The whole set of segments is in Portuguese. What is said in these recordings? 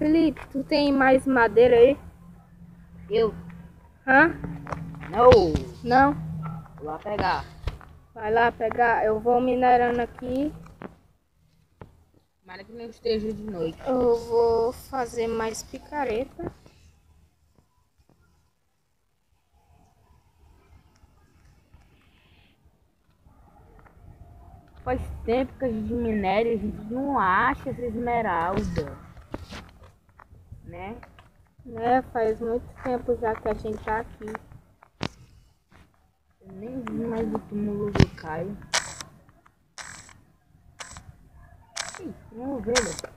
Felipe, tu tem mais madeira aí? Eu? Hã? Não. Não? Vou lá pegar. Vai lá pegar. Eu vou minerando aqui. Tomara que não esteja de noite. Eu vou fazer mais picareta. Faz tempo que a gente minério, a gente não acha essa esmeralda. Né? Né? Faz muito tempo já que a gente tá aqui. Eu nem vi mais o túmulo do Caio. Ih, tem uma ovelha.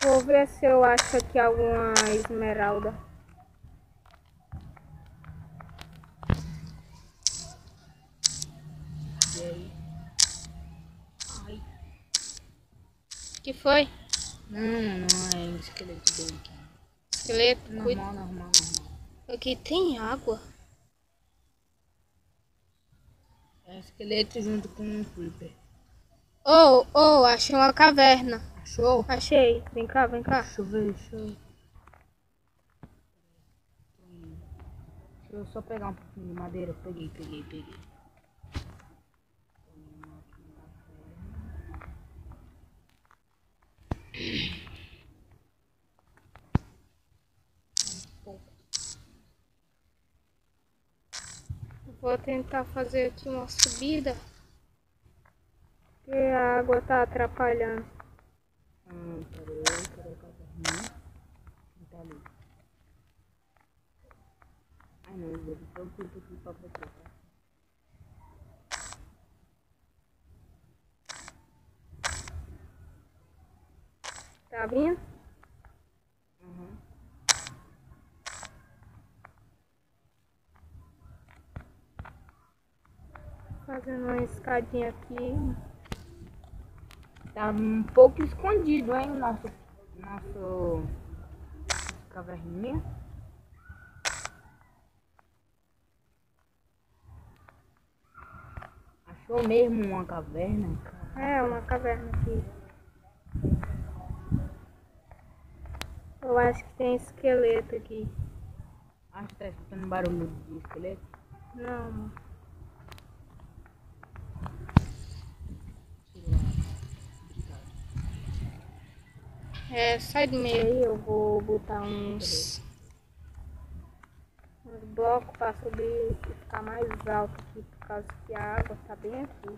Vou ver se eu acho aqui alguma esmeralda. E aí? Ai. Que foi? Não é esqueleto dele aqui. Esqueleto? Normal. Aqui tem água. É esqueleto junto com um creeper. Oh, achei uma caverna. Achou? Achei. Vem cá, vem cá. Deixa eu ver. Deixa eu só pegar um pouquinho de madeira. Peguei. Vou tentar fazer aqui uma subida. Porque a água tá atrapalhando. Cadê a caverninha? Tá ali. Ai não, eu vou pôr aqui pra você, tá? Tá vindo? Fazendo uma escadinha aqui. Tá um pouco escondido, hein, nosso caverninha. Achou mesmo uma caverna, cara? É, uma caverna aqui. Eu acho que tem esqueleto aqui. Acho que tá escutando barulho de esqueleto. Não. Sei lá. Obrigado. É, sai do meio aí, eu vou botar uns blocos para subir e ficar mais alto aqui, por causa que a água tá bem aqui.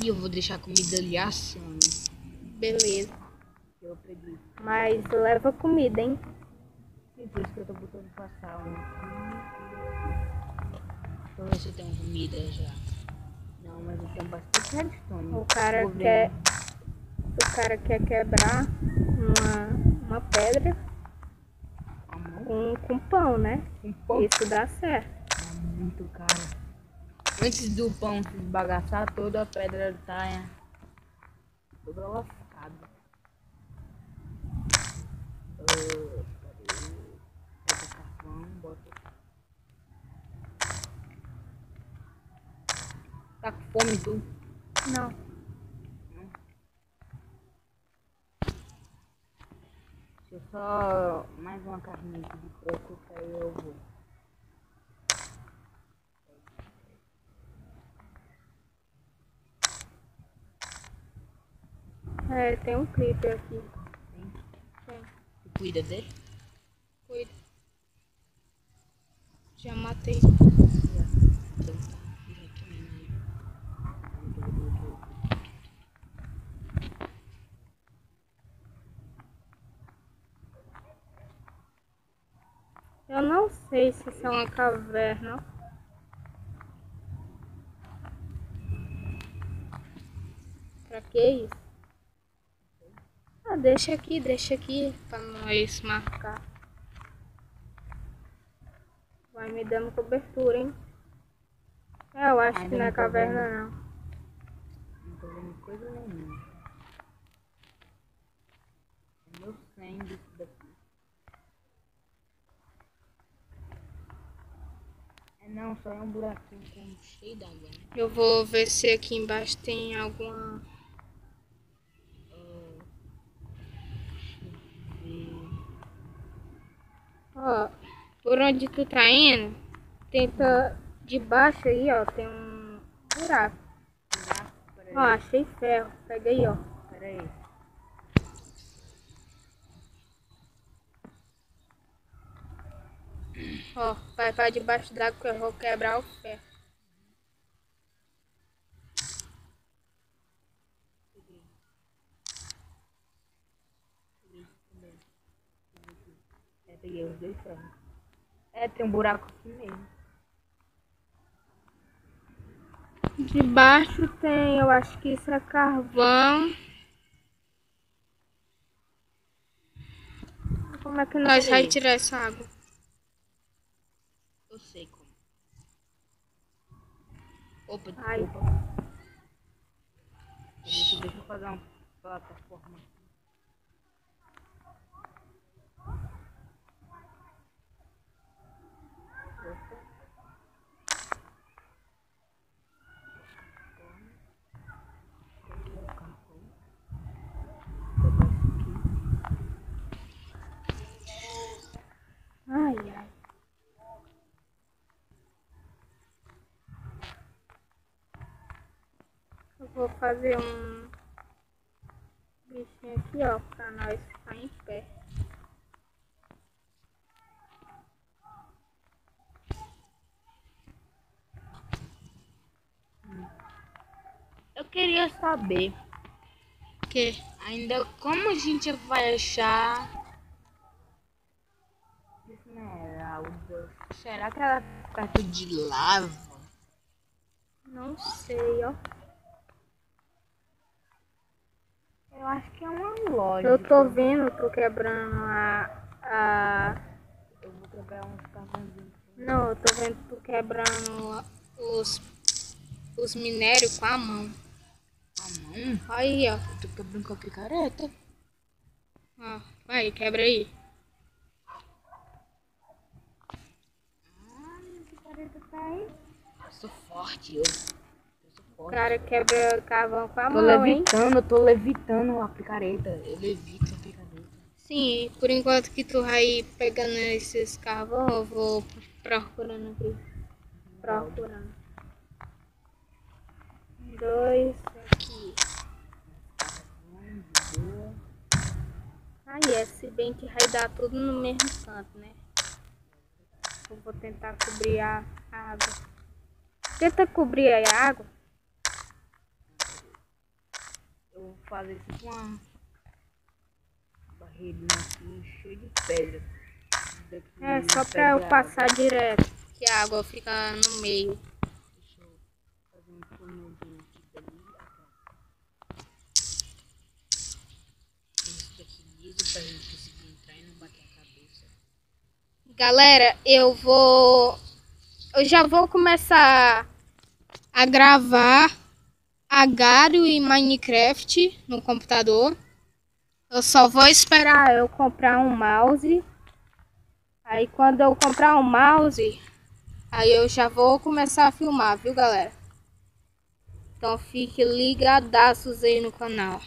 E eu vou deixar a comida ali assando. Beleza. Eu peguei. Mas leva comida, hein? E por isso que eu tô botando passar um aqui. Deixa eu ver se eu tenho comida já. Não, mas eu tenho bastante redstone. O cara Vou ver. quer quebrar uma pedra com pão, né? Com pão. Isso dá certo. É muito caro. Antes do pão se esbagaçar, toda a pedra tá toda lascada. Cadê? Bota carvão, bota. Tá com fome tu? Não. Deixa eu só mais uma carninha aqui de porco que aí eu vou. É, tem um creeper aqui. Tem. Tu cuida dele? Cuida. Já matei. Então tá. Já tomei nele. Eu não sei se isso é uma caverna. Pra que isso? Ah, deixa aqui pra nós marcar. Vai me dando cobertura, hein? É, eu acho que Ainda não é não tô caverna vendo. não. Não tô vendo coisa nenhuma. É meu sangue isso daqui. É Não, só é um buraquinho cheio d'água. Né? Eu vou ver se aqui embaixo tem alguma... Ó, por onde tu tá indo, tenta debaixo aí, ó, tem um buraco. Ó, achei ferro. Pega aí, ó. Pera aí. Ó, vai pra debaixo d'água que eu vou quebrar o ferro. Peguei os dois ferros. Tem um buraco aqui mesmo. Debaixo tem, eu acho que isso é carvão. Como é que nós vamos tirar essa água? Eu sei como. Opa, Ai. desculpa. Deixa eu fazer uma plataforma aqui. Ai, ai. Eu vou fazer um bichinho aqui, ó, pra nós ficar em pé. Eu queria saber Que? ainda como a gente vai achar esmeralda. Será que ela tá perto de lava? Não sei, ó. Eu acho que é uma loja. Eu tô vendo, tô quebrando Eu vou quebrar uns carvãozinhos. Não, eu tô vendo tu quebrando os minérios com a mão. A mão? Aí, ó. Eu tô quebrando com a picareta. Ó, vai, quebra aí. A picareta tá aí. Eu sou forte, eu sou O forte. cara quebra carvão com a Tô mão, hein? levitando, eu tô levitando a picareta. Eu levito a picareta. Sim, por enquanto que tu vai pegando esses carvão, eu vou procurando aqui. Procurando. 2 aqui. Aí é, se bem que vai dar tudo no mesmo canto, né? Eu vou tentar cobrir a água. Tenta cobrir aí a água. Eu vou fazer tipo uma barreirinha aqui cheia de pedra. É, só pra eu passar direto, que a água fica no meio. Deixa eu fazer um túnelzinho aqui dali. Isso aqui liso pra gente conseguir entrar e não bater a cabeça. Galera, eu já vou começar a gravar Agario e Minecraft no computador. Eu só vou esperar eu comprar um mouse. Aí quando eu comprar um mouse, aí eu já vou começar a filmar, viu, galera? Então fique ligadaços aí no canal.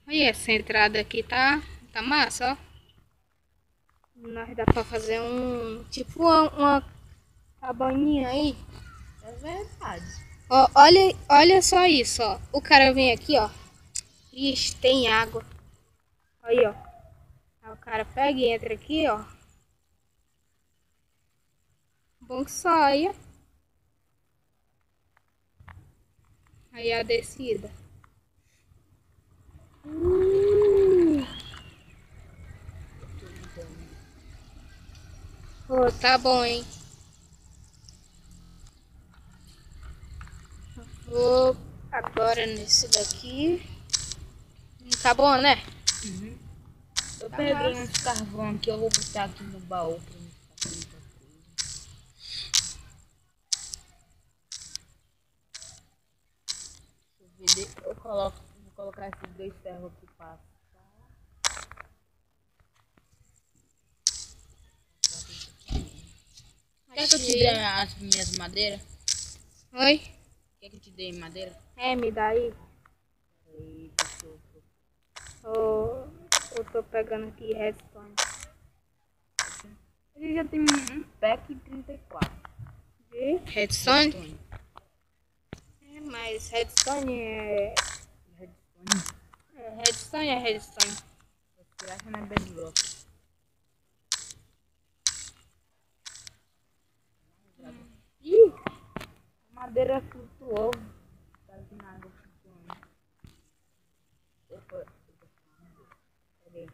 Olha, essa entrada aqui tá massa, ó. Nós dá pra fazer tipo uma cabaninha aí. É verdade. Ó, olha só isso, ó. O cara vem aqui, ó. Ixi, tem água. Aí, ó. Aí o cara pega e entra aqui, ó. Bom que saia. Aí a descida. Pô, tá bom, hein? Vou agora nesse daqui. Tá bom, né? Uhum. Eu Tá peguei massa. uns carvão aqui, eu vou botar aqui no baú pra não ficar com muita coisa. Vou colocar esses dois ferros aqui pra passar. Quer que eu te dê as minhas madeiras? Oi? Quer que eu te dê madeira? Me dá aí. Aí, deixa Eu tô pegando aqui redstone. Ele já tem um pack 34. De redstone? Mas redstone é... Redstone. É redstone. Você acha na bedrock? Ih, A madeira flutuou. Tá aqui na água flutuando. Opa. Peraí.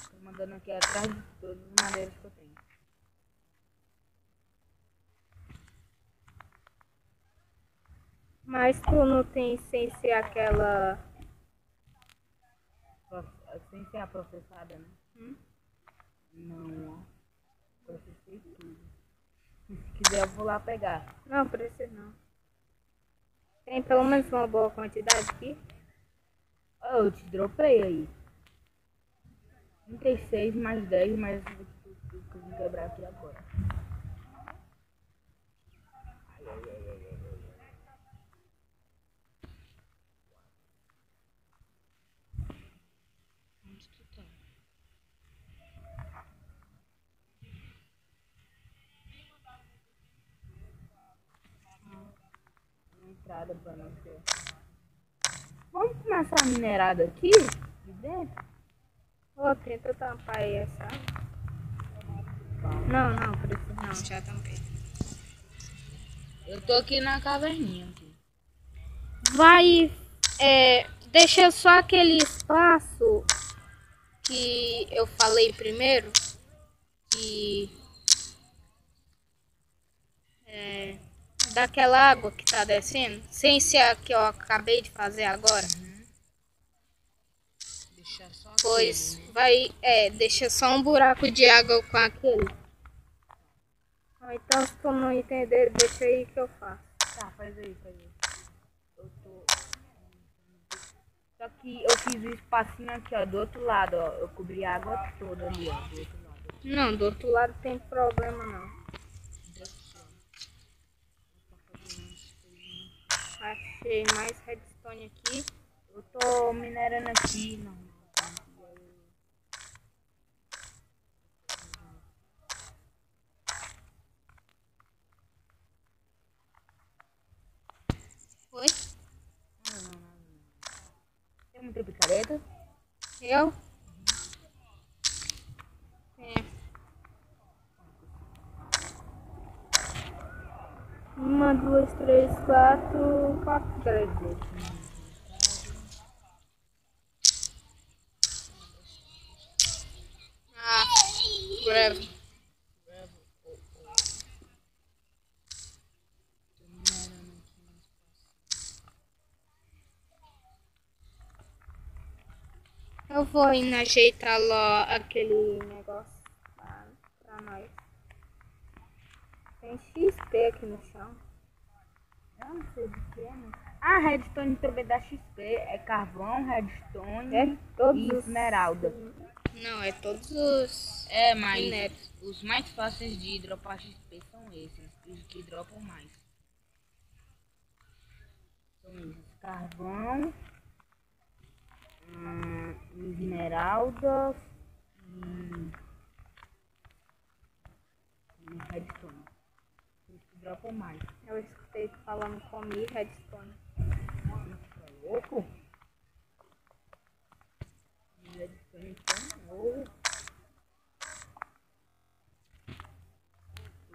Tô mandando aqui atrás de todas as madeiras que eu tenho. mas tu não tem sem ser aquela... Sem ser a processada, né? Não, ó. Processei tudo. Se quiser eu vou lá pegar. Não, precisa não. Tem pelo menos uma boa quantidade aqui. Eu te dropei aí. 36 mais 10, mais eu vou quebrar aqui agora. Onde tu tá? Entrada pra não ser. Vamos começar a minerada aqui? De dentro? Tenta tampar aí essa. Não, precisa não, já tampei. Eu tô aqui na caverninha. Aqui. Vai, deixa só aquele espaço que eu falei primeiro, que daquela água que tá descendo, sem ser a que eu acabei de fazer agora. Deixar só Pois aquele, né? vai, deixa só um buraco de água com aquele. Então se tu não entender, deixa aí que eu faço. Tá, faz aí. Eu tô... Só que eu fiz o espacinho aqui, ó, do outro lado, ó. Eu cobri a água toda ali, ó, do outro lado. Não, do outro lado tem problema não. Achei mais redstone aqui. Eu tô minerando aqui, não. Oi? Tem muita picareta? Eu? Uma, duas, três, quatro picaretas. Grave. Eu vou indo ajeitar lá aquele negócio pra nós. Tem XP aqui no chão. Eu não sei de que é, né? Ah, redstone também dá XP. É carvão, redstone todos e esmeralda. Não, é todos os Mas minérios. os mais fáceis de dropar XP são esses. Os que dropam mais. São esses. Carvão, esmeralda e redstone. Os que dropam mais. Eu escutei tu falando comigo, redstone. Tá louco? Redstone então, eu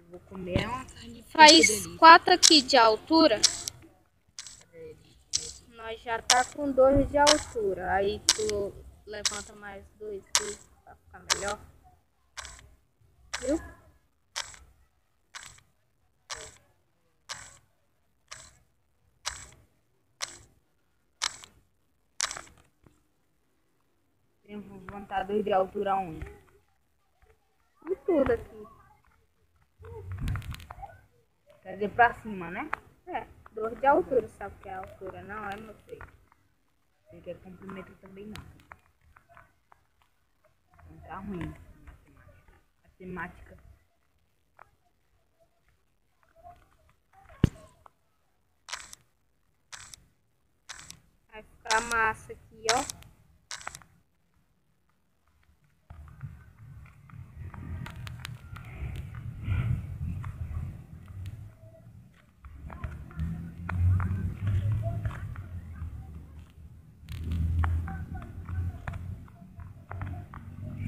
vou comer uma carne. Faz 4 aqui de altura. Nós já tá com 2 de altura. Aí tu levanta mais 2 aqui pra ficar melhor. Viu? Tenho vontade 2 de altura onde? E tudo aqui. Quer dizer, pra cima, né? 2 de altura, sabe o que é altura? Não, é meu filho. Sei que é comprimento também não. Não tá ruim. Matemática. massa aqui, ó.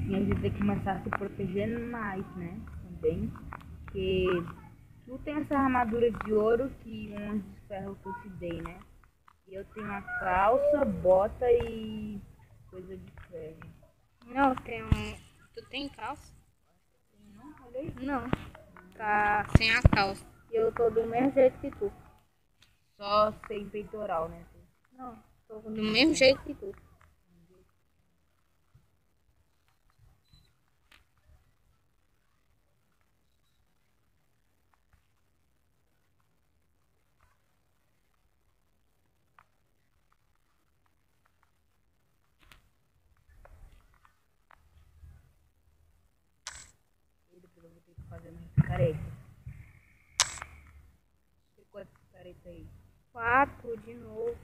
E a gente tem que começar a se proteger mais, né? Também. Porque tu tem essa armadura de ouro que um de ferro que eu te dei, né? E eu tenho uma calça, bota e coisa de ferro. Não, tem um... Tu tem calça? Não, olha aí. Não. Tá sem a calça. E eu tô do mesmo jeito que tu. Só sem peitoral, né? Não, tô do mesmo jeito que tu. E depois eu vou ter que fazer mais picareta. Tem quantas picaretas aí? 4 de novo.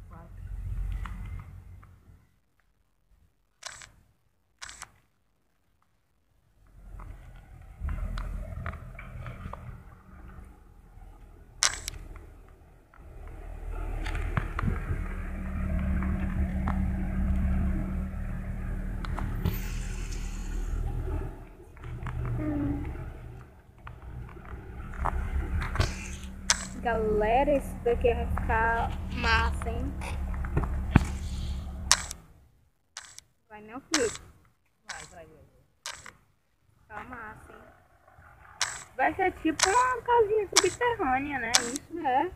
4. Galera, isso daqui vai ficar massa, hein? Vai não, filho? Vai. Ficar massa, hein? Vai ser tipo uma casinha subterrânea, né? Isso. É.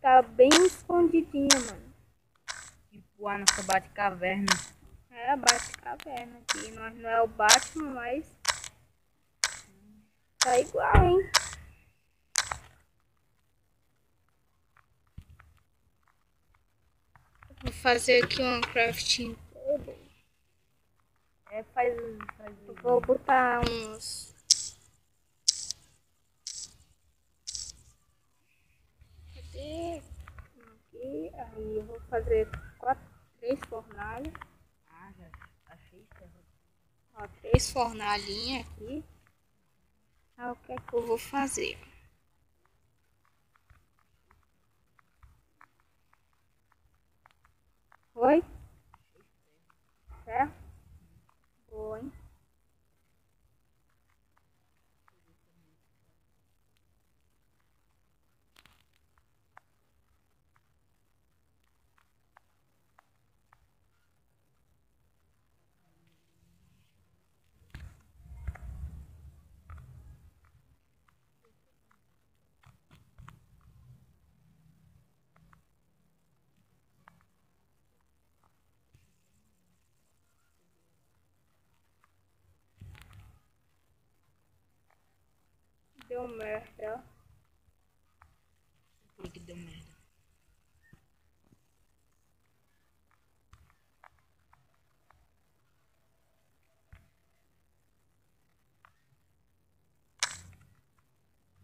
Tá bem escondidinha, mano. Tipo a nossa Batcaverna. É a Batcaverna aqui. Nós não é o Batman, mas tá igual, hein? Vou fazer aqui um crafting table. Faz. Vou botar uns... Cadê? Aqui. Aí eu vou fazer 3 fornalhas. Ah, já achei certo. Ó, 3 fornalhinhas aqui. Aí o que é que eu vou fazer? Oi? Certo? Boa, hein? Deu merda. Por que deu merda?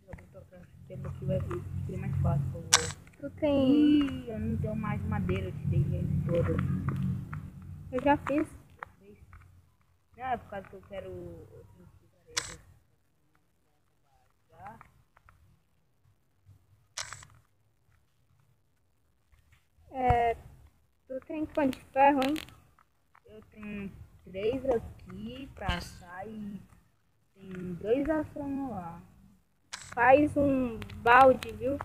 Já vou tocar esse tempo aqui, vai ser mais fácil, por favor. Tu tem... Ih, eu não tenho mais madeira, eu te dei gente toda. Eu já fiz. Não, é por causa que eu quero outras picaretas. Já. Tu tem quanto de ferro, hein? Eu tenho 3 aqui pra assar e tem 2 assando lá. Faz um balde, viu?